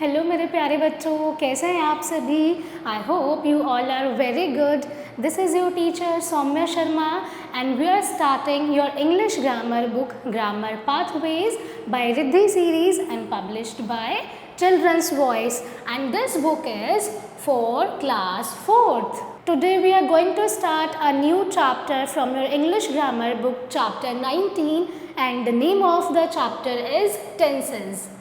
Hello मेरे प्यारे बच्चों, कैसे हैं आप सभी। I hope you all are very good. This is your teacher Saumya Sharma and we are starting your English grammar book grammar pathways by Riddhi series and published by Children's Voice, and this book is for class 4th. Today we are going to start a new chapter from your English grammar book, chapter 19, and the name of the chapter is tenses.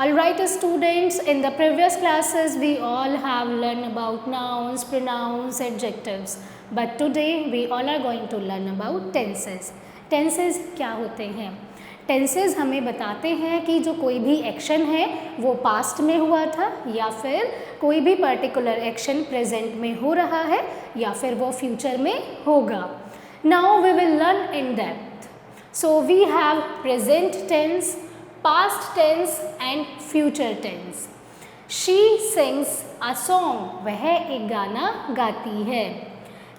Alright students, in the previous classes we all have learned about nouns, pronouns, adjectives, but today we all are going to learn about tenses. Tenses क्या होते हैं? Tenses हमें बताते हैं कि जो कोई भी एक्शन है वो पास्ट में हुआ था या फिर कोई भी पर्टिकुलर एक्शन प्रेजेंट में हो रहा है या फिर वो फ्यूचर में होगा. Now we will learn in depth. So we have present tense, past tense and future tense. She sings a song, वह एक गाना गाती है.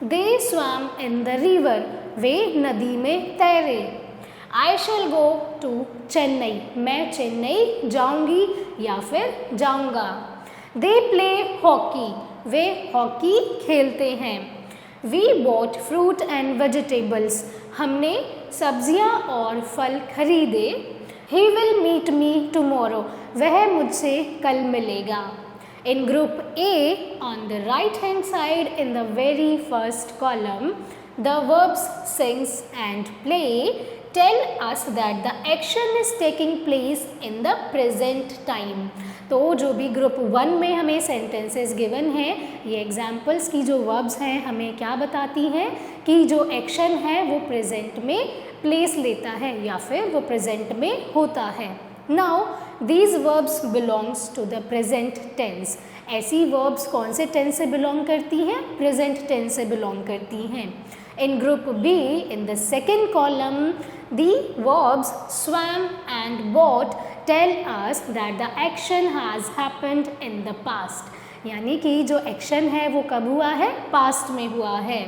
They swam in the river, वे नदी में तैरे. I shall go to Chennai, मैं चेन्नई जाऊंगी या फिर जाऊंगा. They play hockey, way hockey खेलते हैं. We bought fruit and vegetables, हमने सब्जियां और फल खरीदे. He will meet me tomorrow, वह मुझसे कल मिलेगा. In group A, on the right hand side in the very first column, the verbs sings and play tell us that the action is taking place in the present time. तो जो भी group 1 में हमें sentences given हैं, ये examples की जो verbs हैं हमें क्या बताती हैं कि जो एक्शन है वो प्रेजेंट में प्लेस लेता है या फिर वो प्रेजेंट में होता है. Now these verbs belongs to the present tense. ऐसी वर्ब्स कौन से टेंस से बिलोंग करती हैं? प्रेजेंट टेंस से बिलोंग करती हैं. In group B, in the second column, the verbs swam and bought tell us that the action has happened in the past. यानी कि जो एक्शन है वो कब हुआ है? पास्ट में हुआ है.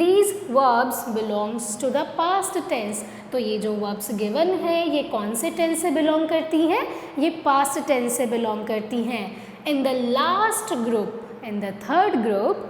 These verbs belongs to the past tense. तो ये जो verbs given है ये कौन से tense से belong करती हैं? ये past tense से belong करती हैं. In the last group, in the third group,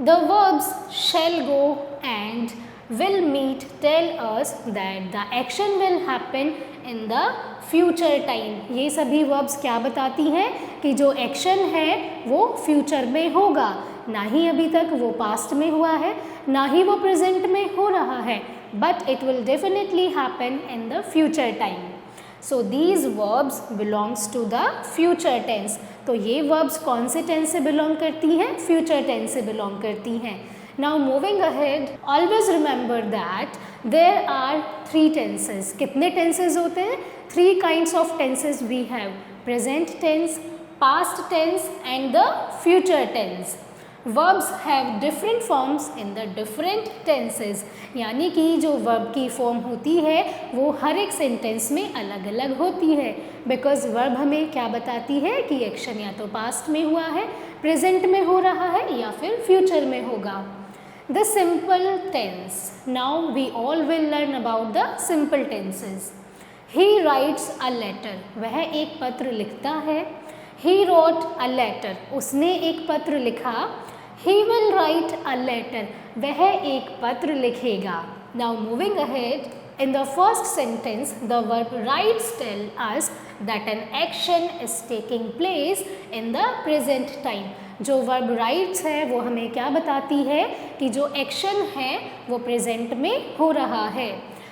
the verbs shall go and will meet tell us that the action will happen in the future time. ये सभी verbs क्या बताती हैं कि जो एक्शन है वो फ्यूचर में होगा, ना ही अभी तक वो पास्ट में हुआ है ना ही वो प्रेजेंट में हो रहा है, but it will definitely happen in the future time. So these verbs belongs to the future tense. तो ये verbs कौन से tense से belong करती हैं? future tense से belong करती हैं. Now moving ahead, always remember that there are 3 tenses. कितने tenses होते हैं? 3 kinds of tenses we have: present tense, past tense and the future tense. Verbs have different forms in the different tenses. यानी कि जो verb की form होती है वो हर एक सेंटेंस में अलग अलग होती है. बिकॉज verb हमें क्या बताती है कि एक्शन या तो पास्ट में हुआ है, प्रेजेंट में हो रहा है या फिर फ्यूचर में होगा. The simple tense. Now we all will learn about the simple tenses. He writes a letter, वह एक पत्र लिखता है. He wrote a letter, उसने एक पत्र लिखा. He will write a letter, वह एक पत्र लिखेगा. Now moving ahead, in the first sentence, the verb writes tell us that an action is taking place in the present time. जो verb writes है वो हमें क्या बताती है कि जो एक्शन है वो प्रेजेंट में हो रहा है.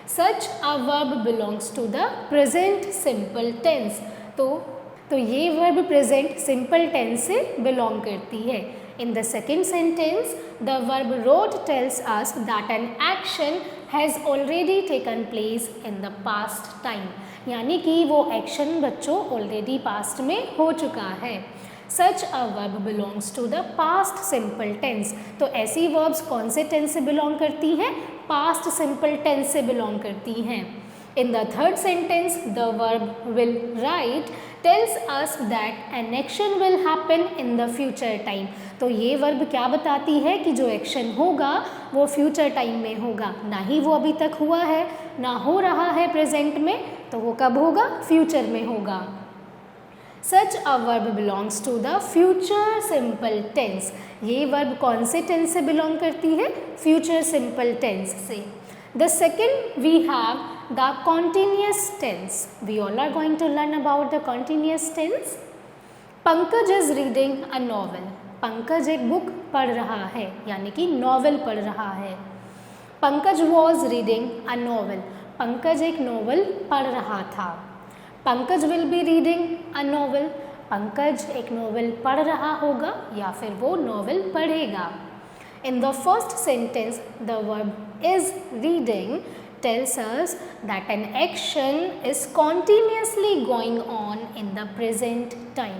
Such a verb belongs to the present simple tense. तो ये verb present simple tense से belong करती है. In the second sentence, the verb wrote tells us that an action has already taken place in the past time. यानी कि वो action बच्चों already past में हो चुका है. Such a verb belongs to the past simple tense. तो ऐसी verbs कौन से tense से belong करती हैं? Past simple tense से belong करती हैं. In the third sentence, the verb will write tells us that an action will happen in the future time. तो ये वर्ब क्या बताती है कि जो एक्शन होगा वो फ्यूचर टाइम में होगा, ना ही वो अभी तक हुआ है ना हो रहा है प्रेजेंट में, तो वो कब होगा? फ्यूचर में होगा. Such a verb belongs to the future simple tense. ये वर्ब कौन से टेंस से बिलोंग करती है? फ्यूचर सिंपल टेंस से। The second we have the continuous tense. We all are going to learn about the continuous tense. Pankaj is reading a novel. Pankaj एक book पढ़ रहा है, यानी कि नॉवल पढ़ रहा है। Pankaj was reading a novel. Pankaj एक नॉवल पढ़ रहा था। Pankaj will be reading a novel. Pankaj एक नॉवल पढ़ रहा होगा या फिर वो नॉवल पढ़ेगा। इन the first sentence the verb is reading tells us that an action is continuously going on in the present time.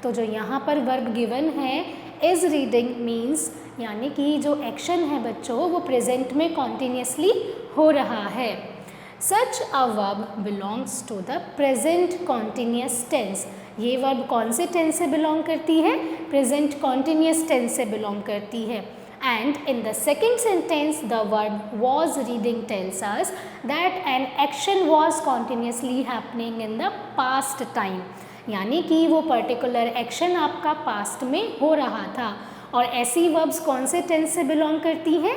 तो जो यहाँ पर वर्ब गिवन है is reading means यानी कि जो एक्शन है बच्चों वो प्रेजेंट में कॉन्टीन्यूसली हो रहा है। Such a verb belongs to the present continuous tense. ये वर्ब कौन से टेंस से बिलोंग करती है? प्रेजेंट कॉन्टीन्यूस टेंस से बिलोंग करती है। And in the second sentence the verb was reading tells us that an action was continuously happening in the past time. यानी कि वो पर्टिकुलर एक्शन आपका पास्ट में हो रहा था। और ऐसी वर्ब्स कौन से टेंस से बिलोंग करती हैं?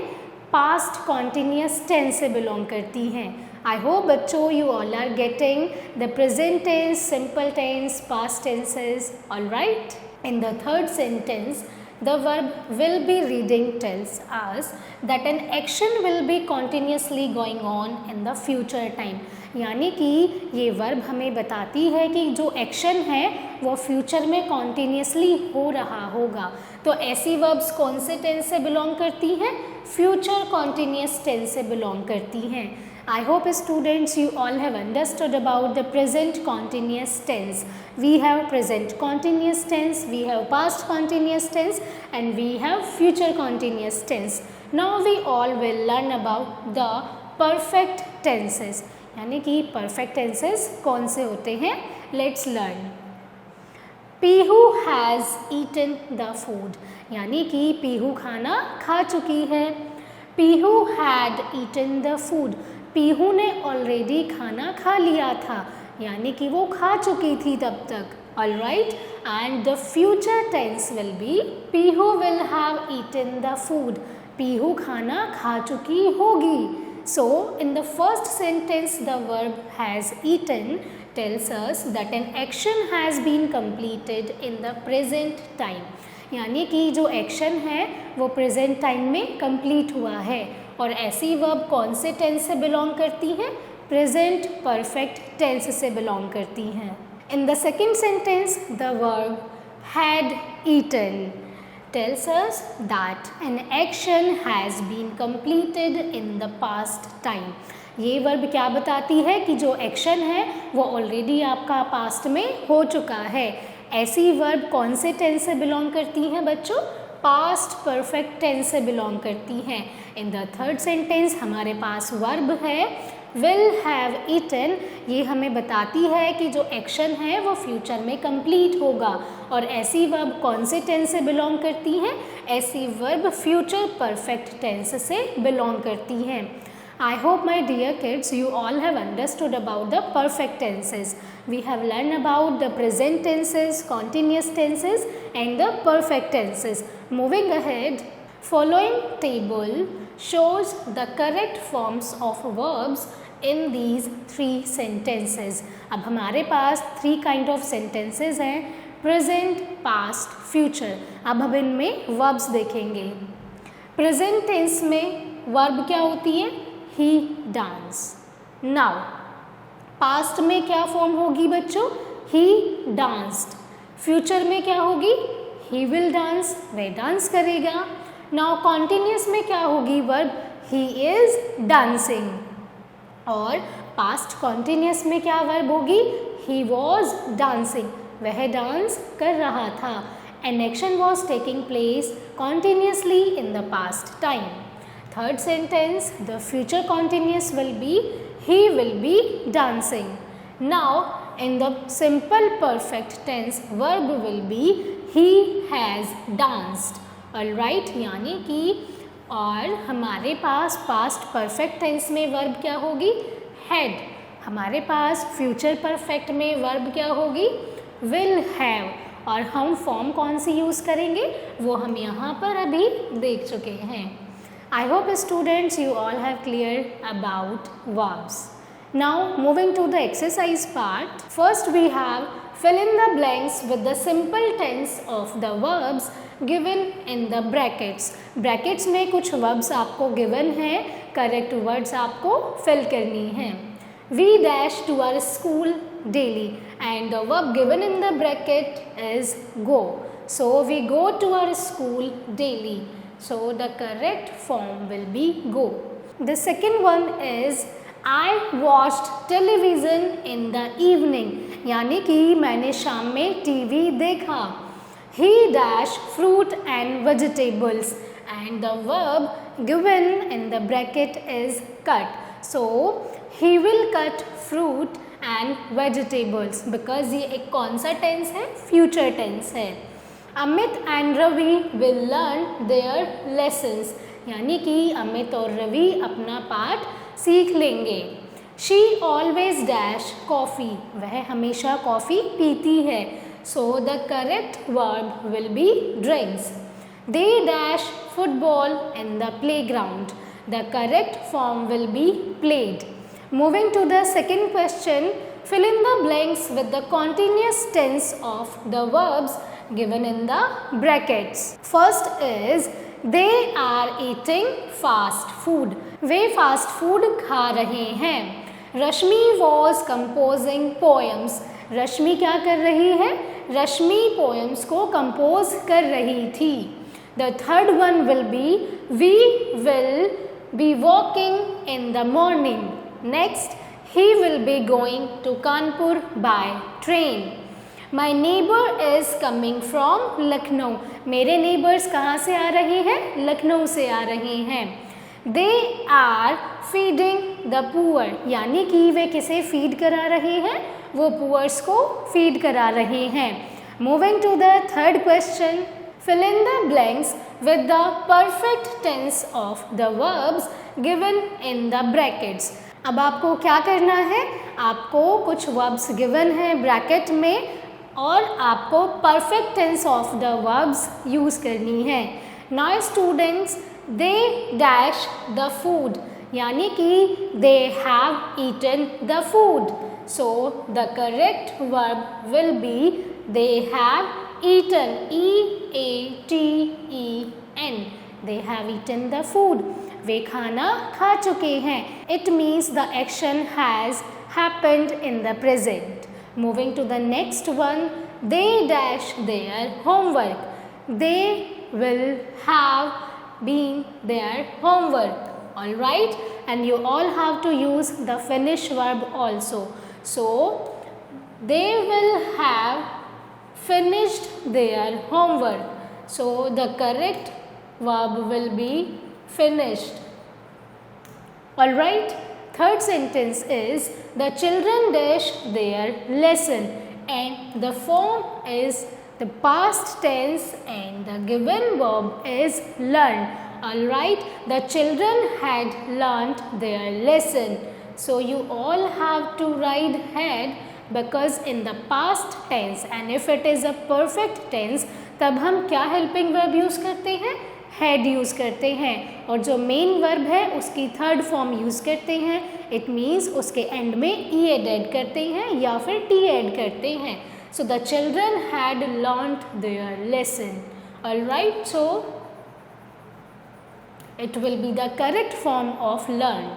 पास्ट कॉन्टिन्यूस टेंस से बिलोंग करती हैं। आई होप बच्चों you all are getting the present tense, simple tense, past tenses, all right. In the third sentence the verb will be reading tells us that an action will be continuously going on in the future time. यानी कि ये verb हमें बताती है कि जो action है वो फ्यूचर में कॉन्टीन्यूसली हो रहा होगा। तो ऐसी वर्ब्स कौन से टेंस से बिलोंग करती हैं? फ्यूचर कॉन्टीन्यूस टेंस से बिलोंग करती हैं। I hope students you all have understood about the present continuous tense. We have present continuous tense, we have past continuous tense and we have future continuous tense. Now we all will learn about the perfect tenses. यानी कि perfect tenses कौन से होते हैं? Let's learn. Pihu has eaten the food. यानी कि पीहू खाना खा चुकी है। Pihu had eaten the food. Pihu ने ऑलरेडी खाना खा लिया था, यानी कि वो खा चुकी थी तब तक। All right, and the future tense will be Pihu will have eaten the food. Pihu खाना खा चुकी होगी। So in the first sentence the verb has eaten tells us that an action has been completed in the present time. यानी कि जो action है वो present time में कंप्लीट हुआ है। और ऐसी वर्ब कौन से टेंस से बिलोंग करती हैं? प्रेजेंट परफेक्ट टेंस से बिलोंग करती हैं। In the second sentence the verb had eaten tells us that an action has been completed in the past time. ये वर्ब क्या बताती है कि जो एक्शन है वो ऑलरेडी आपका पास्ट में हो चुका है। ऐसी वर्ब कौन से टेंस से बिलोंग करती हैं बच्चों? पास्ट परफेक्ट टेंस से बिलोंग करती हैं। इन द थर्ड सेंटेंस हमारे पास वर्ब है विल हैव ईटन। ये हमें बताती है कि जो एक्शन है वो फ्यूचर में कंप्लीट होगा। और ऐसी वर्ब कौन से टेंस से बिलोंग करती हैं? ऐसी वर्ब फ्यूचर परफेक्ट टेंस से बिलोंग करती हैं। I hope my dear kids you all have understood about the perfect tenses. We have learned about the present tenses, continuous tenses and the perfect tenses. Moving ahead, following table shows the correct forms of verbs in these three sentences. अब हमारे पास three kind of sentences हैं, present, past, future. अब हम इनमें verbs देखेंगे। Present tense में verb क्या होती है? He danced. Now, past में क्या फॉर्म होगी बच्चों? He danced. फ्यूचर में क्या होगी? He will dance. वह डांस करेगा। Now, continuous में क्या होगी वर्ब? He is dancing. और past continuous में क्या वर्ब होगी? He was dancing. वह डांस कर रहा था। An action was taking place continuously in the past time. Third sentence, the future continuous will be he will be dancing. Now, in the simple perfect tense, verb will be he has danced. Alright, यानी कि और हमारे पास past perfect tense में verb क्या होगी? Had. हमारे पास future perfect में verb क्या होगी? will have, और हम फॉर्म कौन सी यूज़ करेंगे वो हम यहाँ पर अभी देख चुके हैं. I hope students you all have clear about verbs. Now moving to the exercise part. First we have fill in the blanks with the simple tense of the verbs given in the brackets. Brackets में कुछ verbs आपको given हैं, correct words आपको fill करनी है. We dash to our school daily and the verb given in the bracket is go. So we go to our school daily. So the correct form will be go. The second one is I watched television in the evening. यानी कि मैंने शाम में TV देखा. He dash fruit and vegetables and the verb given in the bracket is cut. So he will cut fruit and vegetables because ये एक कौन सा टेंस है? फ्यूचर टेंस है. Amit and Ravi will learn their lessons, यानी कि अमित और रवि अपना पाठ सीख लेंगे. शी ऑलवेज डैश कॉफ़ी, वह हमेशा कॉफ़ी पीती है. So the correct verb will be drinks. They dash football in the playground, the correct form will be played. Moving to the second question, fill in the blanks with the continuous tense of the verbs given in the brackets. First is they are eating fast food. Way fast food खा रहे हैं. रश्मि was composing poems. रश्मि क्या कर रही है? रश्मि poems को compose कर रही थी. The third one will be we will be walking in the morning. Next, he will be going to Kanpur by train. My neighbor is coming from Lucknow. मेरे neighbors कहाँ से आ रहे हैं? लखनऊ से आ रहे हैं. They are feeding the poor, यानी कि वे किसे feed करा रहे हैं? वो poors को feed करा रहे हैं. Moving to the third question, fill in the blanks with the perfect tense of the verbs given in the brackets. अब आपको क्या करना है? आपको कुछ verbs given है ब्रैकेट में और आपको perfect tense of the verbs use करनी है. Now students, they dash the food, यानी कि they have eaten the food. So the correct verb will be they have eaten, E-A-T-E-N. They have eaten the food. वे खाना खा चुके हैं. It means the action has happened in the present. Moving to the next one, they dash their homework. They will have been their homework. All right, and you all have to use the finish verb also. So they will have finished their homework. So the correct verb will be finished. All right, third sentence is the children dash their lesson and the form is the past tense and the given verb is learn. All right, the children had learnt their lesson. So you all have to write had because in the past tense, and if it is a perfect tense तब हम क्या helping verb use करते हैं? Had use करते हैं. और जो main verb है उसकी थर्ड फॉर्म यूज़ करते हैं. इट मीन्स उसके एंड में ई एड करते हैं या फिर टी ऐड करते हैं. So the children had learned there lesson. Alright, so it will be the correct form of learn.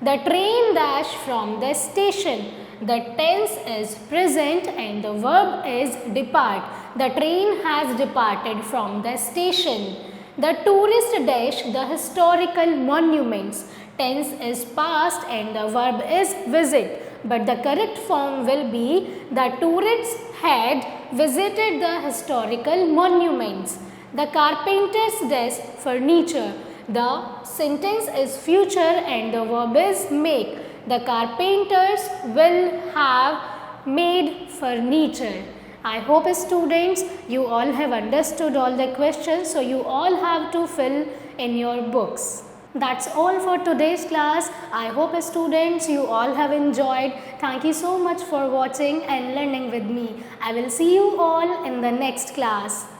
The train dash from the station. The tense is present and the verb is depart. The train has departed from the station. The tourist dash the historical monuments. Tense is past and the verb is visit. But the correct form will be the tourists had visited the historical monuments. The carpenters dash furniture. The sentence is future and the verb is make. The carpenters will have made furniture. I hope students you all have understood all the questions, so you all have to fill in your books. That's all for today's class. I hope students you all have enjoyed. Thank you so much for watching and learning with me. I will see you all in the next class.